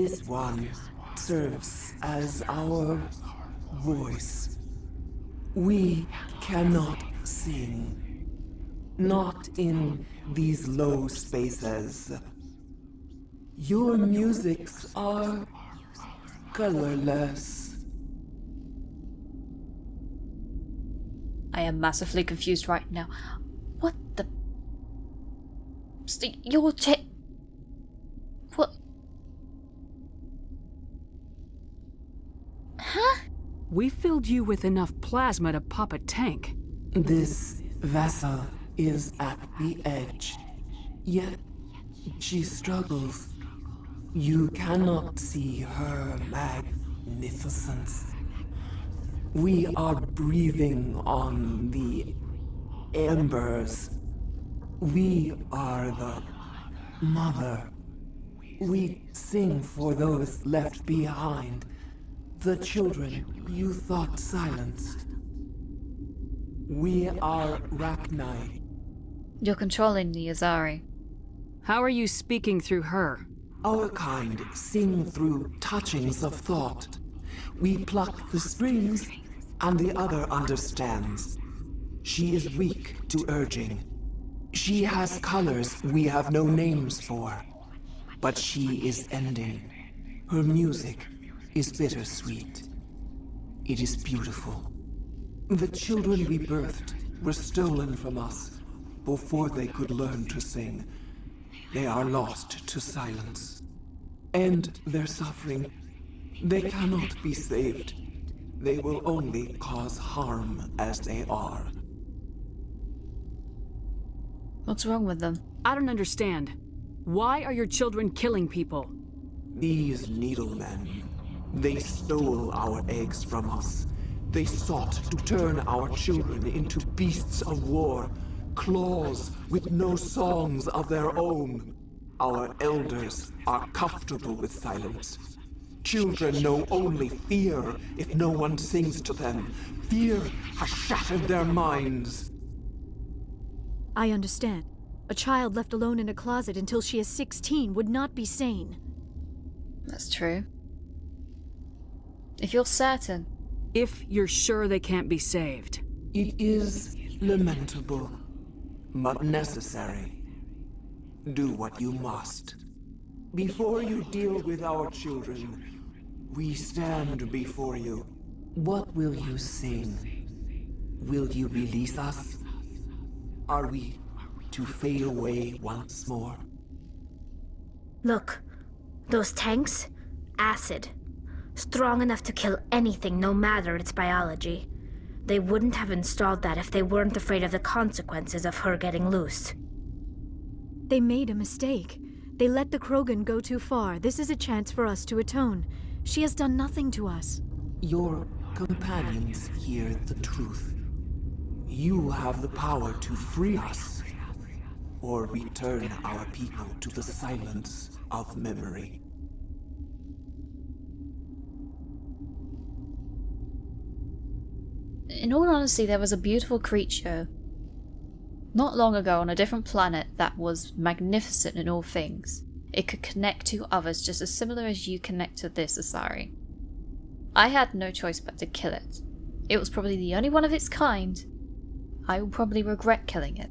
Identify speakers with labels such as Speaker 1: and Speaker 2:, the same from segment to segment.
Speaker 1: This one serves as our voice. We cannot sing. Not in these low spaces. Your musics are colorless.
Speaker 2: I am massively confused right now. What the... You're What? Huh?
Speaker 3: We filled you with enough plasma to pop a tank.
Speaker 1: This vessel is at the edge. Yet, she struggles. You cannot see her magnificence. We are breathing on the embers. We are the mother. We sing for those left behind. The children you thought silenced. We are Rachni.
Speaker 2: You're controlling the Azari.
Speaker 3: How are you speaking through her?
Speaker 1: Our kind sing through touchings of thought. We pluck the strings, and the other understands. She is weak to urging. She has colors we have no names for. But she is ending. Her music is bittersweet. It is beautiful. The children we birthed were stolen from us before they could learn to sing. They are lost to silence. End their suffering. They cannot be saved. They will only cause harm as they are.
Speaker 2: What's wrong with them?
Speaker 3: I don't understand. Why are your children killing people?
Speaker 1: These needlemen, they stole our eggs from us. They sought to turn our children into beasts of war, claws with no songs of their own. Our elders are comfortable with silence. Children know only fear if no one sings to them. Fear has shattered their minds.
Speaker 4: I understand. A child left alone in a closet until she is 16 would not be sane.
Speaker 2: That's true. If you're certain.
Speaker 3: If you're sure they can't be saved.
Speaker 1: It is lamentable, but necessary. Do what you must. Before you deal with our children, we stand before you. What will you sing? Will you release us? Are we to fade away once more?
Speaker 5: Look, those tanks? Acid. Strong enough to kill anything, no matter its biology. They wouldn't have installed that if they weren't afraid of the consequences of her getting loose.
Speaker 4: They made a mistake. They let the Krogan go too far. This is a chance for us to atone. She has done nothing to us.
Speaker 1: Your companions hear the truth. You have the power to free us, or return our people to the silence of memory.
Speaker 2: In all honesty, there was a beautiful creature not long ago on a different planet that was magnificent in all things. It could connect to others just as similar as you connect to this Asari. I had no choice but to kill it. It was probably the only one of its kind. I will probably regret killing it.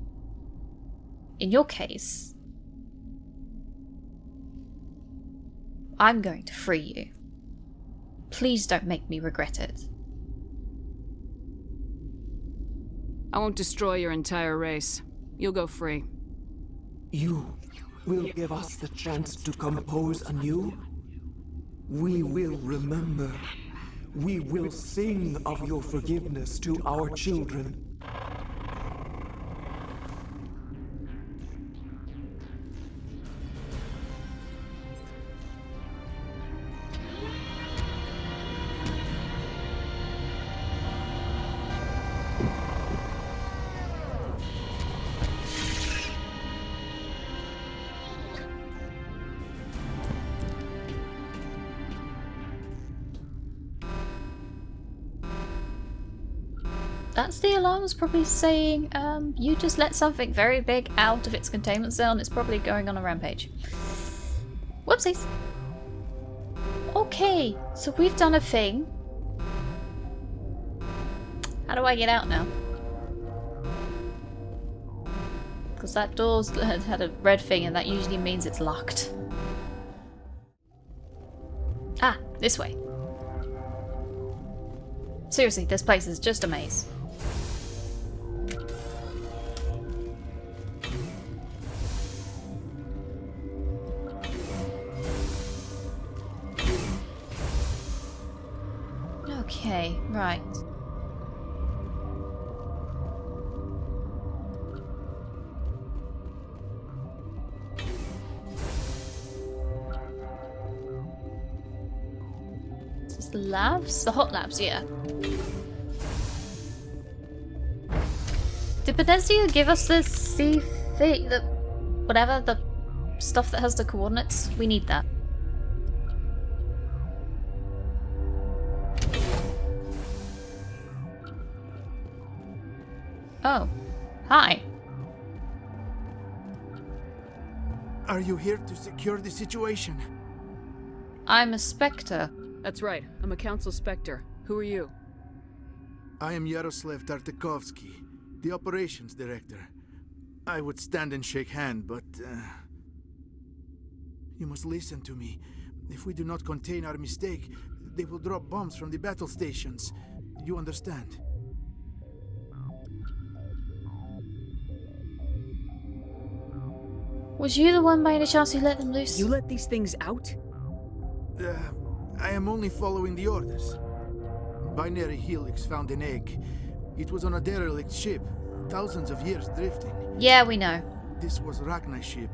Speaker 2: In your case, I'm going to free you. Please don't make me regret it.
Speaker 3: I won't destroy your entire race. You'll go free.
Speaker 1: You will give us the chance to compose anew? We will remember. We will sing of your forgiveness to our children.
Speaker 2: That's the alarm's probably saying, you just let something very big out of its containment zone. It's probably going on a rampage. Whoopsies. Okay, so we've done a thing. How do I get out now? Because that door's had a red thing and that usually means it's locked. Ah, this way. Seriously, this place is just a maze. Okay, right. Is this the labs? The hot labs, yeah. Did Benesia give us the whatever, the stuff that has the coordinates? We need that. Oh, hi.
Speaker 6: Are you here to secure the situation?
Speaker 2: I'm a spectre.
Speaker 3: That's right. I'm a council spectre. Who are you?
Speaker 6: I am Yaroslav Tartakovsky, the operations director. I would stand and shake hand, but you must listen to me. If we do not contain our mistake, they will drop bombs from the battle stations. You understand?
Speaker 2: Was you the one by any chance who let them loose?
Speaker 7: You let these things out?
Speaker 6: I am only following the orders. Binary Helix found an egg. It was on a derelict ship, thousands of years drifting.
Speaker 2: Yeah, we know.
Speaker 6: This was Rachni's ship.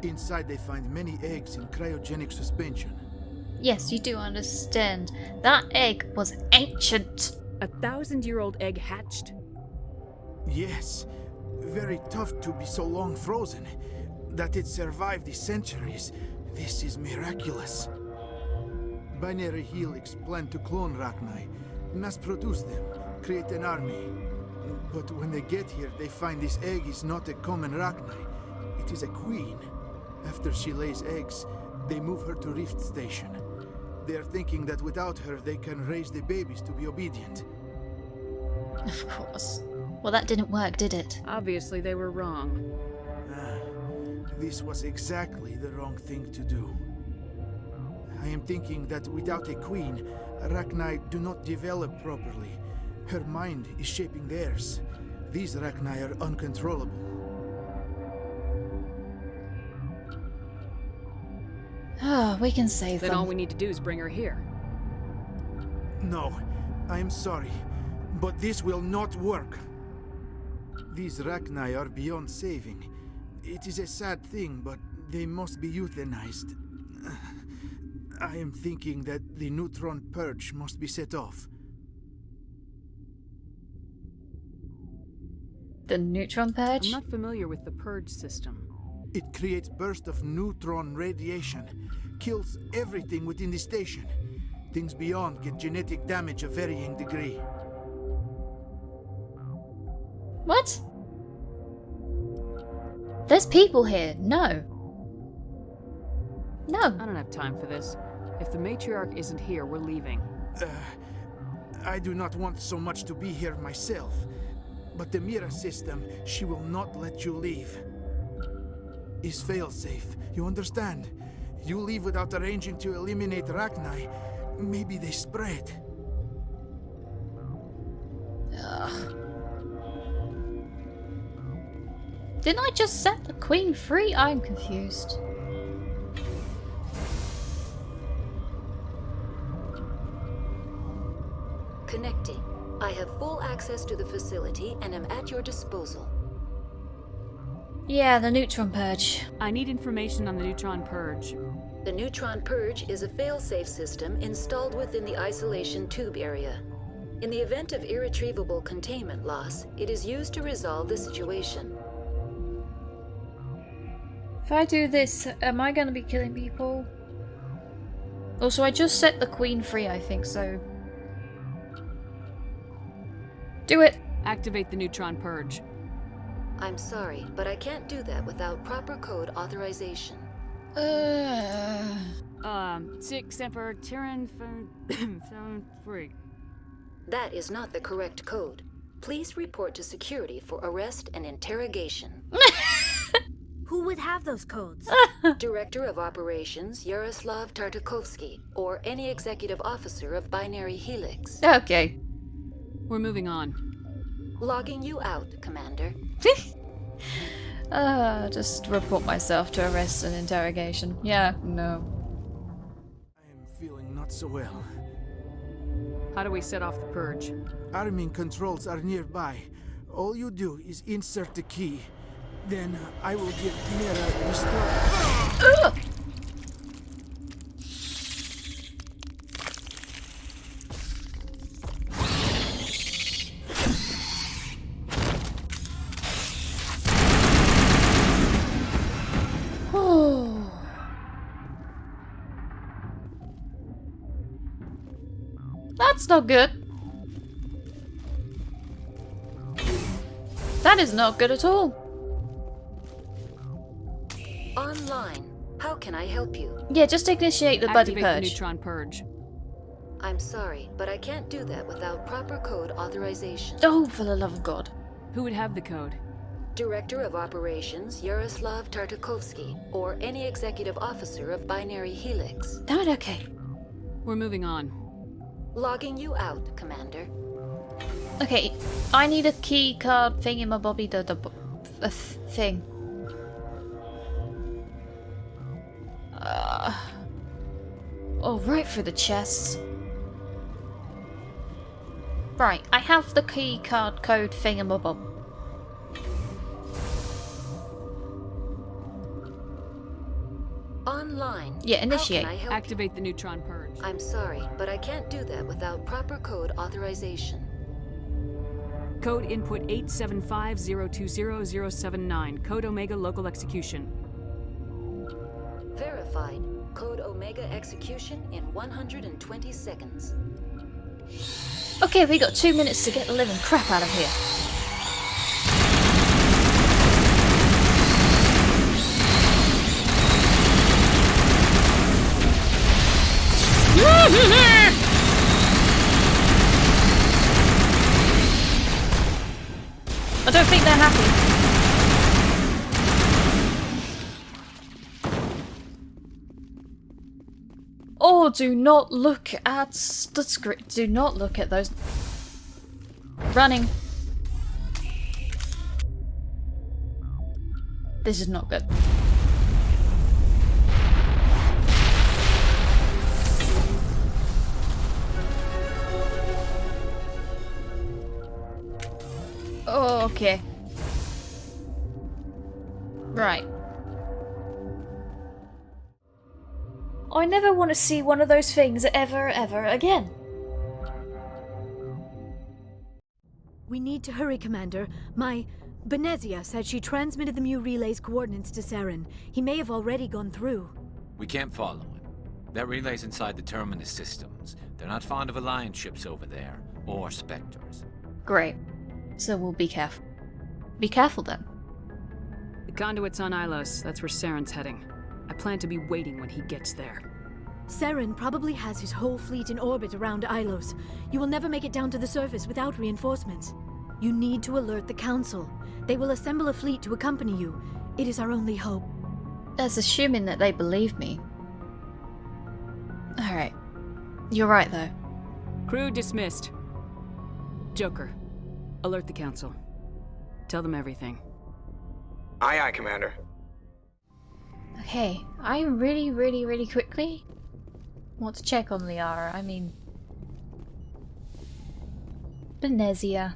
Speaker 6: Inside they find many eggs in cryogenic suspension.
Speaker 2: Yes, you do understand. That egg was ancient.
Speaker 7: A 1,000-year-old egg hatched?
Speaker 6: Yes. Very tough to be so long frozen. That it survived the centuries. This is miraculous. Binary Helix planned to clone Rachni, mass produce them, create an army. But when they get here, they find this egg is not a common Rachni. It is a queen. After she lays eggs, they move her to Rift Station. They are thinking that without her, they can raise the babies to be obedient.
Speaker 2: Of course. Well, that didn't work, did it?
Speaker 3: Obviously, they were wrong.
Speaker 6: This was exactly the wrong thing to do. I am thinking that without a queen, Rachni do not develop properly. Her mind is shaping theirs. These Rachni are uncontrollable.
Speaker 2: Ah, we can save
Speaker 3: Then
Speaker 2: them.
Speaker 3: all we need to do is bring her here.
Speaker 6: No, I am sorry, but this will not work. These Rachni are beyond saving. It is a sad thing, but they must be euthanized. I am thinking that the neutron purge must be set off.
Speaker 2: The neutron purge?
Speaker 3: I'm not familiar with the purge system.
Speaker 6: It creates bursts of neutron radiation, kills everything within the station. Things beyond get genetic damage of varying degree.
Speaker 2: What? There's people here. No. No.
Speaker 3: I don't have time for this. If the matriarch isn't here, we're leaving.
Speaker 6: I do not want so much to be here myself. But the Mira system, she will not let you leave. Is failsafe, you understand? You leave without arranging to eliminate Rachni, maybe they spread.
Speaker 2: Ugh. Didn't I just set the queen free? I'm confused.
Speaker 8: Connecting. I have full access to the facility and am at your disposal.
Speaker 2: Yeah, the neutron purge.
Speaker 3: I need information on the neutron purge.
Speaker 8: The neutron purge is a fail-safe system installed within the isolation tube area. In the event of irretrievable containment loss, it is used to resolve the situation.
Speaker 2: If I do this, am I going to be killing people? Also, I just set the queen free, I think, so... Do it!
Speaker 3: Activate the neutron purge.
Speaker 8: I'm sorry, but I can't do that without proper code authorization.
Speaker 3: Sic Semper Tyrann Free.
Speaker 8: That is not the correct code. Please report to security for arrest and interrogation.
Speaker 5: Who would have those codes?
Speaker 8: Director of Operations Yaroslav Tartakovsky, or any executive officer of Binary Helix.
Speaker 2: Okay.
Speaker 3: We're moving on.
Speaker 8: Logging you out, Commander.
Speaker 2: Just report myself to arrest and interrogation. Yeah, no.
Speaker 6: I am feeling not so well.
Speaker 3: How do we set off the purge?
Speaker 6: Arming controls are nearby. All you do is insert the key. Then I will give Mira the start.
Speaker 2: That's not good. That is not good at all.
Speaker 8: Online. How can I help you?
Speaker 2: Yeah, just initiate the buddy
Speaker 3: Activate the
Speaker 2: purge.
Speaker 3: neutron purge.
Speaker 8: I'm sorry, but I can't do that without proper code authorization.
Speaker 2: Oh, for the love of God.
Speaker 3: Who would have the code?
Speaker 8: Director of Operations Yaroslav Tartakovsky, or any executive officer of Binary Helix.
Speaker 2: Damn it, okay.
Speaker 3: We're moving on.
Speaker 8: Logging you out, Commander.
Speaker 2: Okay, I need a key card thingy-mabobby thing. Oh, right through the chest. Right, I have the key card code thingamabob.
Speaker 8: Online.
Speaker 2: Yeah, initiate.
Speaker 8: How can I help you?
Speaker 3: Activate the neutron purge.
Speaker 8: I'm sorry, but I can't do that without proper code authorization.
Speaker 3: Code input 875020079. Code Omega local execution.
Speaker 8: Verified. Code Omega execution in 120 seconds.
Speaker 2: Okay, we got 2 minutes to get the living crap out of here. I don't think they're happy. Oh, do not look at the script. Do not look at those. Running. This is not good. Oh, okay. Right. I never want to see one of those things ever again.
Speaker 4: We need to hurry, Commander. My Benezia said she transmitted the Mu relay's coordinates to Saren. He may have already gone through.
Speaker 9: We can't follow him. That relay's inside the Terminus systems. They're not fond of Alliance ships over there, or Spectres.
Speaker 2: Great. So we'll be careful. Be careful then.
Speaker 3: The conduit's on Ilos. That's where Saren's heading. I plan to be waiting when he gets there.
Speaker 4: Saren probably has his whole fleet in orbit around Ilos. You will never make it down to the surface without reinforcements. You need to alert the Council. They will assemble a fleet to accompany you. It is our only hope.
Speaker 2: That's assuming that they believe me. Alright. You're right, though.
Speaker 3: Crew dismissed. Joker, alert the Council. Tell them everything.
Speaker 10: Aye, aye, Commander.
Speaker 2: Okay, I really quickly want to check on Liara. I mean... Benezia.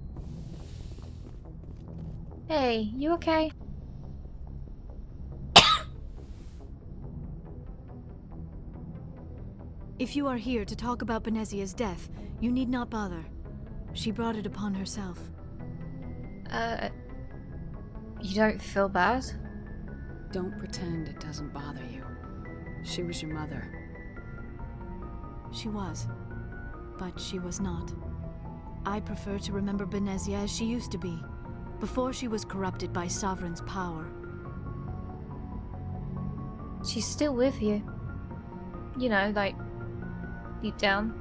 Speaker 2: Hey, you okay?
Speaker 4: If you are here to talk about Benezia's death, you need not bother. She brought it upon herself.
Speaker 2: You don't feel bad?
Speaker 3: Don't pretend it doesn't bother you. She was your mother.
Speaker 4: She was. But she was not. I prefer to remember Benezia as she used to be, before she was corrupted by Sovereign's power.
Speaker 2: She's still with you. you know, like, deep down.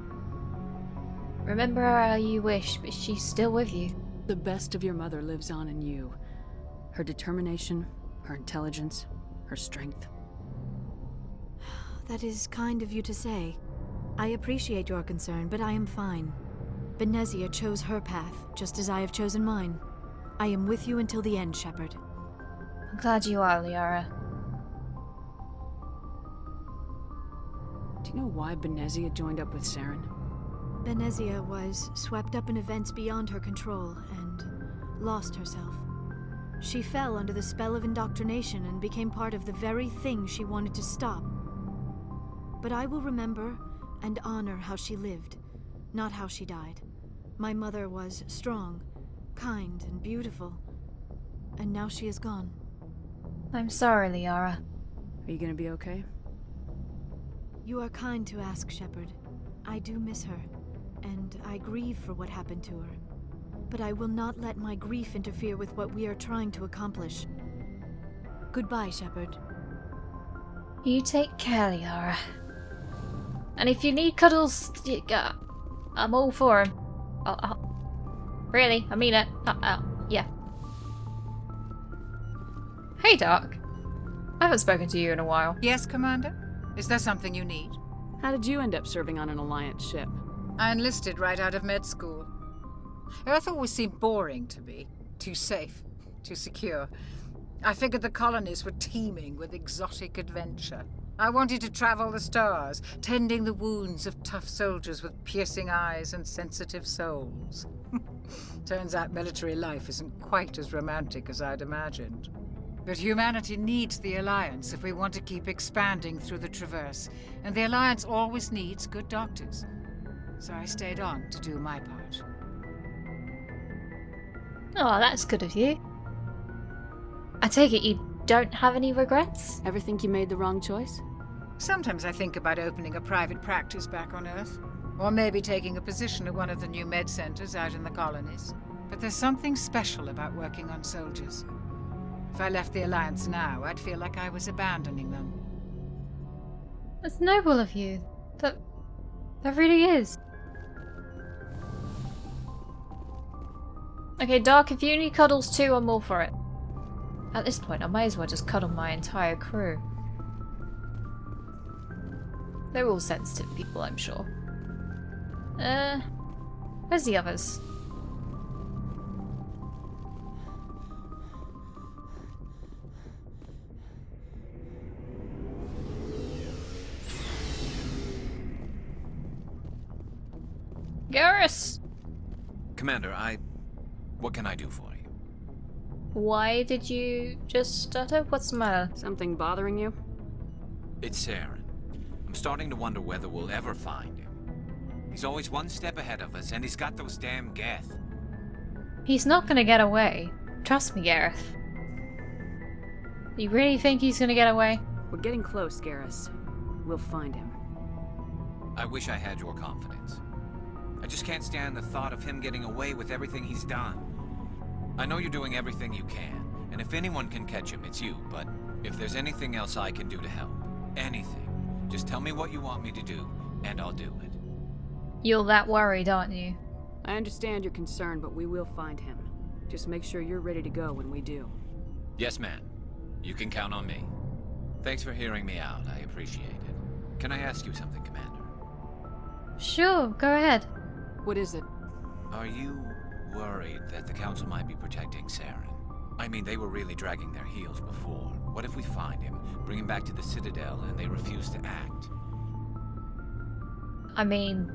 Speaker 2: Remember her how you wish, but she's still with you.
Speaker 3: The best of your mother lives on in you. Her determination, her intelligence, her strength.
Speaker 4: That is kind of you to say. I appreciate your concern, but I am fine. Benezia chose her path, just as I have chosen mine. I am with you until the end, Shepard.
Speaker 2: I'm glad you are, Liara.
Speaker 3: Do you know why Benezia joined up with Saren?
Speaker 4: Benezia was swept up in events beyond her control and lost herself. She fell under the spell of indoctrination and became part of the very thing she wanted to stop. But I will remember and honor how she lived, not how she died. My mother was strong, kind, and beautiful, and now she is gone.
Speaker 2: I'm sorry, Liara.
Speaker 3: Are you gonna be okay?
Speaker 4: You are kind to ask, Shepard. I do miss her, and I grieve for what happened to her. But I will not let my grief interfere with what we are trying to accomplish. Goodbye, Shepard.
Speaker 2: You take care, Liara. And if you need cuddles, I'm all for him. Really, I mean it. Yeah. Hey, Doc. I haven't spoken to you in a while.
Speaker 11: Yes, Commander? Is there something you need?
Speaker 3: How did you end up serving on an Alliance ship?
Speaker 11: I enlisted right out of med school. Earth always seemed boring to me. Too safe, too secure. I figured the colonies were teeming with exotic adventure. I wanted to travel the stars, tending the wounds of tough soldiers with piercing eyes and sensitive souls. Turns out military life isn't quite as romantic as I'd imagined. But humanity needs the Alliance if we want to keep expanding through the Traverse, and the Alliance always needs good doctors. So I stayed on to do my part.
Speaker 2: Oh, that's good of you. I take it you don't have any regrets?
Speaker 3: Ever think you made the wrong choice?
Speaker 11: Sometimes I think about opening a private practice back on Earth, or maybe taking a position at one of the new med centers out in the colonies. But there's something special about working on soldiers. If I left the Alliance now, I'd feel like I was abandoning them.
Speaker 2: That's noble of you. That really is. Okay, Doc, if you need cuddles too, I'm all for it. At this point, I might as well just cuddle my entire crew. They're all sensitive people, I'm sure. Where's the others? Garrus!
Speaker 9: Commander, what can I do for you?
Speaker 2: Why did you just stutter? What's the matter?
Speaker 3: Something bothering you?
Speaker 9: It's Saren. I'm starting to wonder whether we'll ever find him. He's always one step ahead of us, and he's got those damn Geth.
Speaker 2: He's not gonna get away. Trust me, Gareth. You really think he's gonna get away?
Speaker 3: We're getting close, Garrus. We'll find him.
Speaker 9: I wish I had your confidence. I just can't stand the thought of him getting away with everything he's done. I know you're doing everything you can, and if anyone can catch him, it's you, but if there's anything else I can do to help, anything, just tell me what you want me to do, and I'll do it.
Speaker 2: You're that worried, aren't you?
Speaker 3: I understand your concern, but we will find him. Just make sure you're ready to go when we do.
Speaker 9: Yes, ma'am. You can count on me. Thanks for hearing me out. I appreciate it. Can I ask you something, Commander?
Speaker 2: Sure, go ahead.
Speaker 3: What is it?
Speaker 9: Are you worried that the Council might be protecting Saren? I mean, they were really dragging their heels before. What if we find him, bring him back to the Citadel, and they refuse to act?
Speaker 2: I mean,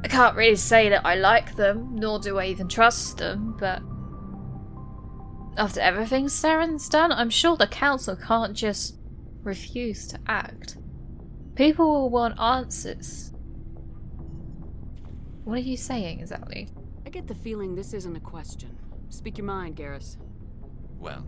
Speaker 2: I can't really say that I like them, nor do I even trust them, but after everything Saren's done, I'm sure the Council can't just refuse to act. People will want answers. What are you saying exactly?
Speaker 3: I get the feeling this isn't a question. Speak your mind, Garrus.
Speaker 9: Well,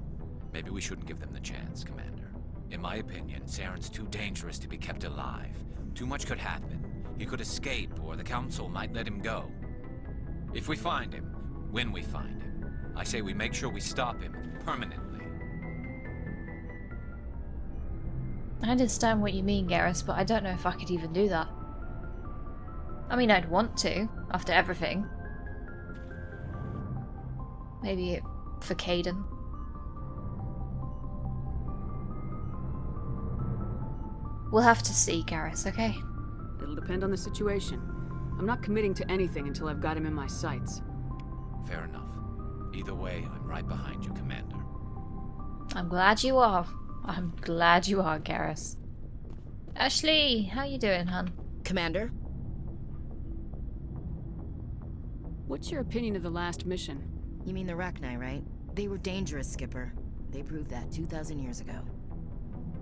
Speaker 9: maybe we shouldn't give them the chance, Commander. In my opinion, Saren's too dangerous to be kept alive. Too much could happen. He could escape, or the Council might let him go. If we find him, when we find him, I say we make sure we stop him permanently.
Speaker 2: I understand what you mean, Garrus, but I don't know if I could even do that. I mean, I'd want to, after everything. Maybe for Caden. We'll have to see, Garrus, okay?
Speaker 3: It'll depend on the situation. I'm not committing to anything until I've got him in my sights.
Speaker 9: Fair enough. Either way, I'm right behind you, Commander.
Speaker 2: I'm glad you are. I'm glad you are, Garrus. Ashley, how you doing, hun?
Speaker 12: Commander?
Speaker 3: What's your opinion of the last mission?
Speaker 12: You mean the Rachni, right? They were dangerous, Skipper. They proved that 2,000 years ago.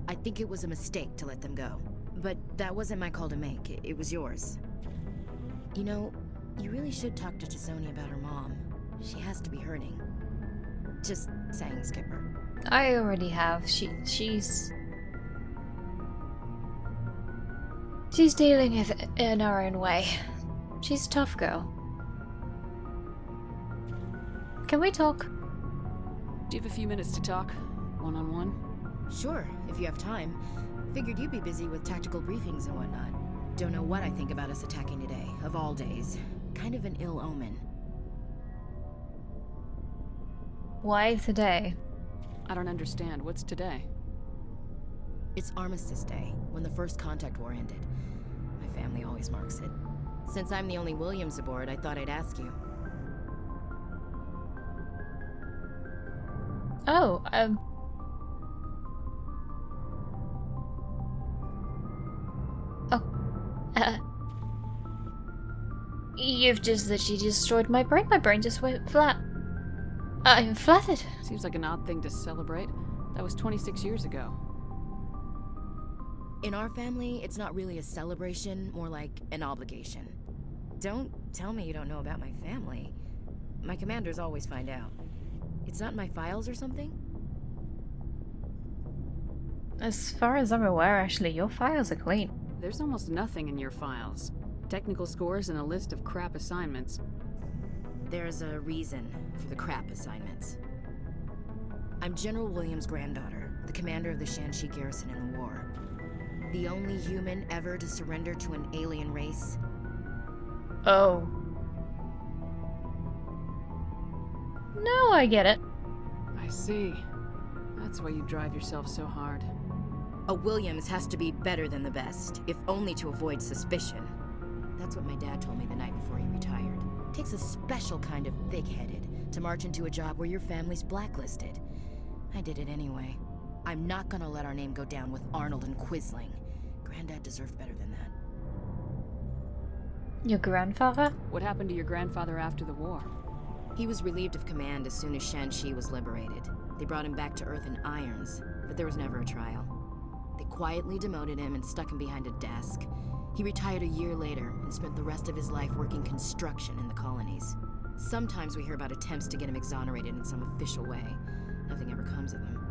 Speaker 12: I think it was a mistake to let them go. But that wasn't my call to make. It was yours. You know, you really should talk to Tisoni about her mom. She has to be hurting. Just saying, Skipper.
Speaker 2: I already have. She's dealing with it in her own way. She's a tough girl. Can we talk?
Speaker 3: Do you have a few minutes to talk? One-on-one?
Speaker 12: Sure, if you have time. Figured you'd be busy with tactical briefings and whatnot. Don't know what I think about us attacking today, of all days. Kind of an ill omen.
Speaker 2: Why today?
Speaker 3: I don't understand. What's today?
Speaker 12: It's Armistice Day, when the First Contact War ended. My family always marks it. Since I'm the only Williams aboard, I thought I'd ask you.
Speaker 2: Oh, You've just literally destroyed my brain. My brain just went flat. I'm flattered.
Speaker 3: Seems like an odd thing to celebrate. That was 26 years ago.
Speaker 12: In our family, it's not really a celebration, more like an obligation. Don't tell me you don't know about my family. My commanders always find out. It's not in my files or something?
Speaker 2: As far as I'm aware, Ashley, your files are clean.
Speaker 3: There's almost nothing in your files. Technical scores and a list of crap assignments.
Speaker 12: There's a reason for the crap assignments. I'm General Williams' granddaughter, the commander of the Shanxi garrison in the war. The only human ever to surrender to an alien race.
Speaker 2: Oh. No, I get it.
Speaker 3: I see. That's why you drive yourself so hard.
Speaker 12: A Williams has to be better than the best, if only to avoid suspicion. That's what my dad told me the night before he retired. Takes a special kind of thick-headed to march into a job where your family's blacklisted. I did it anyway. I'm not gonna let our name go down with Arnold and Quisling. Granddad deserved better than that.
Speaker 2: Your grandfather?
Speaker 3: What happened to your grandfather after the war?
Speaker 12: He was relieved of command as soon as Shanxi was liberated. They brought him back to Earth in irons, but there was never a trial. They quietly demoted him and stuck him behind a desk. He retired a year later and spent the rest of his life working construction in the colonies. Sometimes we hear about attempts to get him exonerated in some official way. Nothing ever comes of them.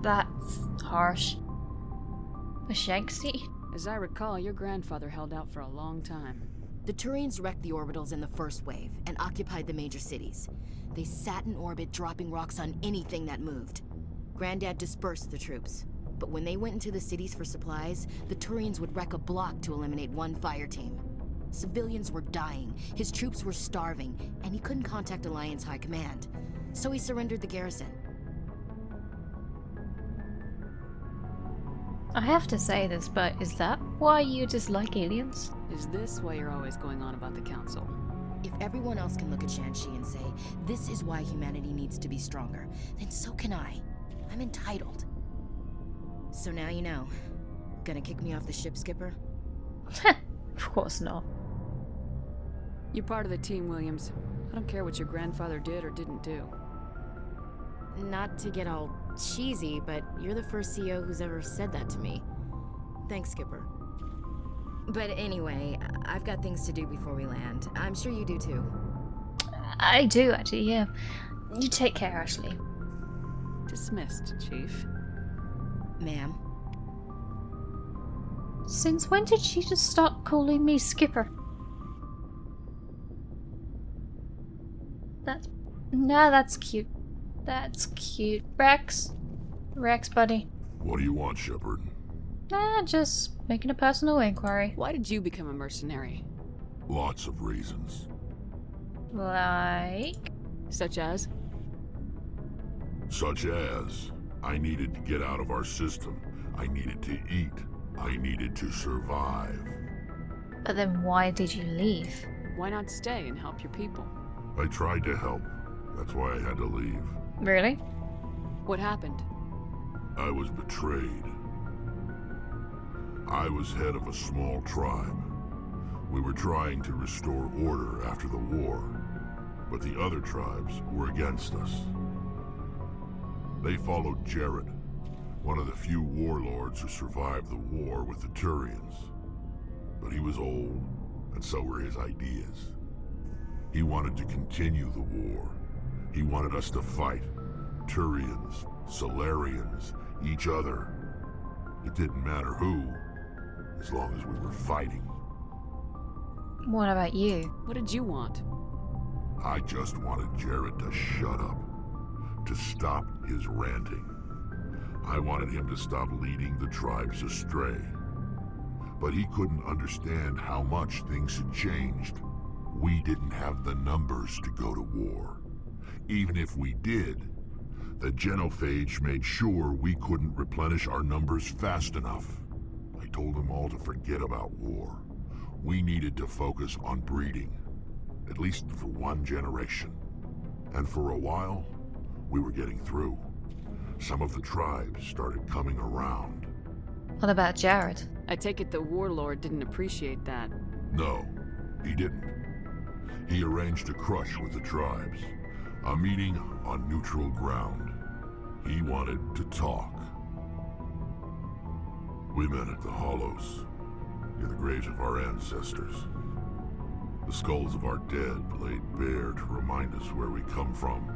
Speaker 2: That's harsh. A Shanxi?
Speaker 3: As I recall, your grandfather held out for a long time.
Speaker 12: The Turians wrecked the orbitals in the first wave and occupied the major cities. They sat in orbit, dropping rocks on anything that moved. Granddad dispersed the troops. But when they went into the cities for supplies, the Turians would wreck a block to eliminate one fire team. Civilians were dying, his troops were starving, and he couldn't contact Alliance High Command. So he surrendered the garrison.
Speaker 2: I have to say this, but is that why you dislike aliens?
Speaker 3: Is this why you're always going on about the Council?
Speaker 12: If everyone else can look at Shanxi and say, this is why humanity needs to be stronger, then so can I. I'm entitled. So now you know. Gonna kick me off the ship, Skipper?
Speaker 2: Of course not.
Speaker 3: You're part of the team, Williams. I don't care what your grandfather did or didn't do.
Speaker 12: Not to get all cheesy, but you're the first CO who's ever said that to me. Thanks, Skipper. But anyway, I've got things to do before we land. I'm sure you do too.
Speaker 2: I do, actually, yeah. You take care, Ashley.
Speaker 3: Dismissed, Chief.
Speaker 12: Ma'am.
Speaker 2: Since when did she just stop calling me Skipper? That's... No, that's cute. That's cute. Rex? Rex, buddy.
Speaker 13: What do you want, Shepard?
Speaker 2: Just making a personal inquiry.
Speaker 3: Why did you become a mercenary?
Speaker 13: Lots of reasons.
Speaker 2: Like?
Speaker 3: Such as?
Speaker 13: Such as, I needed to get out of our system. I needed to eat. I needed to survive.
Speaker 2: But then why did you leave?
Speaker 3: Why not stay and help your people?
Speaker 13: I tried to help. That's why I had to leave.
Speaker 2: Really?
Speaker 3: What happened?
Speaker 13: I was betrayed. I was head of a small tribe. We were trying to restore order after the war, but the other tribes were against us. They followed Jared, one of the few warlords who survived the war with the Turians. But he was old, and so were his ideas. He wanted to continue the war. He wanted us to fight. Turians, Solarians, each other. It didn't matter who, as long as we were fighting.
Speaker 2: What about you?
Speaker 3: What did you want?
Speaker 13: I just wanted Jared to shut up, to stop his ranting. I wanted him to stop leading the tribes astray. But he couldn't understand how much things had changed. We didn't have the numbers to go to war. Even if we did, the genophage made sure we couldn't replenish our numbers fast enough. I told them all to forget about war. We needed to focus on breeding, at least for one generation. And for a while, we were getting through. Some of the tribes started coming around.
Speaker 2: What about Jared?
Speaker 3: I take it the warlord didn't appreciate that.
Speaker 13: No, he didn't. He arranged a crush with the tribes, a meeting on neutral ground. He wanted to talk. We met at the Hollows, near the graves of our ancestors. The skulls of our dead laid bare to remind us where we come from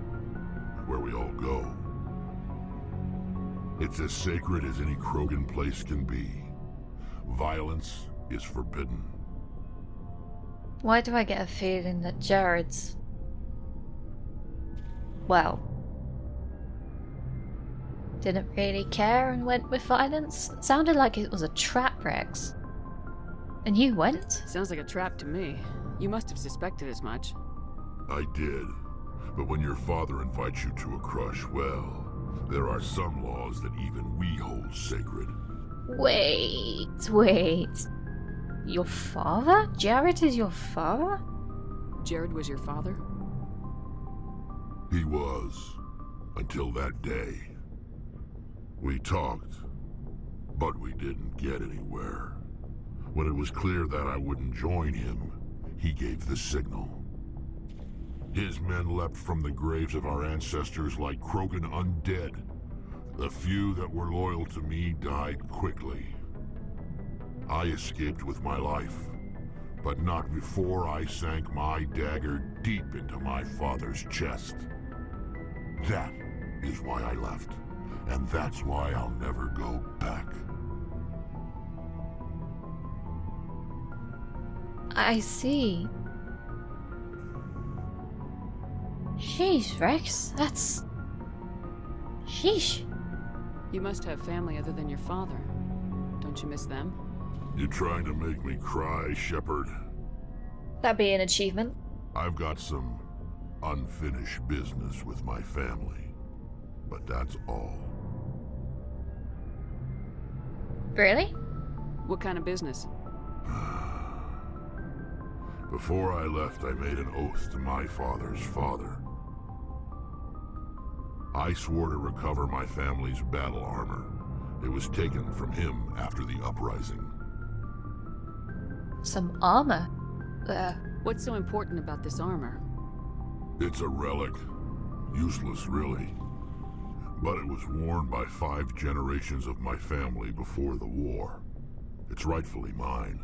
Speaker 13: and where we all go. It's as sacred as any Krogan place can be. Violence is forbidden.
Speaker 2: Why do I get a feeling that Jared's... well... didn't really care and went with violence? It sounded like it was a trap, Rex. And you went?
Speaker 3: Sounds like a trap to me. You must have suspected as much.
Speaker 13: I did. But when your father invites you to a crush, well, there are some laws that even we hold sacred.
Speaker 2: Wait. Your father? Jared is your father?
Speaker 3: Jared was your father?
Speaker 13: He was. Until that day. We talked, but we didn't get anywhere. When it was clear that I wouldn't join him, he gave the signal. His men leapt from the graves of our ancestors like Krogan undead. The few that were loyal to me died quickly. I escaped with my life, but not before I sank my dagger deep into my father's chest. That is why I left, and that's why I'll never go back.
Speaker 2: I see. Sheesh, Rex, that's... sheesh.
Speaker 3: You must have family other than your father. Don't you miss them?
Speaker 13: You trying to make me cry, Shepard?
Speaker 2: That'd be an achievement.
Speaker 13: I've got some unfinished business with my family, but that's all.
Speaker 2: Really?
Speaker 3: What kind of business?
Speaker 13: Before I left, I made an oath to my father's father. I swore to recover my family's battle armor. It was taken from him after the uprising.
Speaker 2: Some armor?
Speaker 3: What's so important about this armor?
Speaker 13: It's a relic. Useless, really. But it was worn by 5 generations of my family before the war. It's rightfully mine.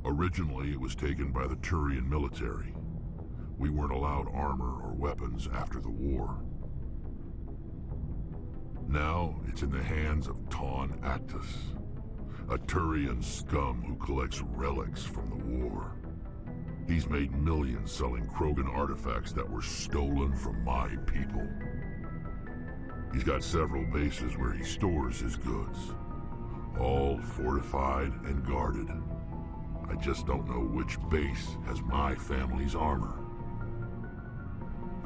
Speaker 13: Originally, it was taken by the Turian military. We weren't allowed armor or weapons after the war. Now, it's in the hands of Taun Actus, a Turian scum who collects relics from the war. He's made millions selling Krogan artifacts that were stolen from my people. He's got several bases where he stores his goods. All fortified and guarded. I just don't know which base has my family's armor.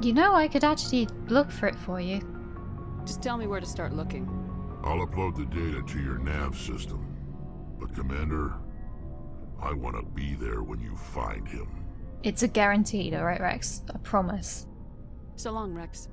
Speaker 2: You know, I could actually look for it for you.
Speaker 3: Just tell me where to start looking.
Speaker 13: I'll upload the data to your nav system. But Commander, I want to be there when you find him.
Speaker 2: It's a guaranteed, alright, Rex? I promise.
Speaker 3: So long, Rex.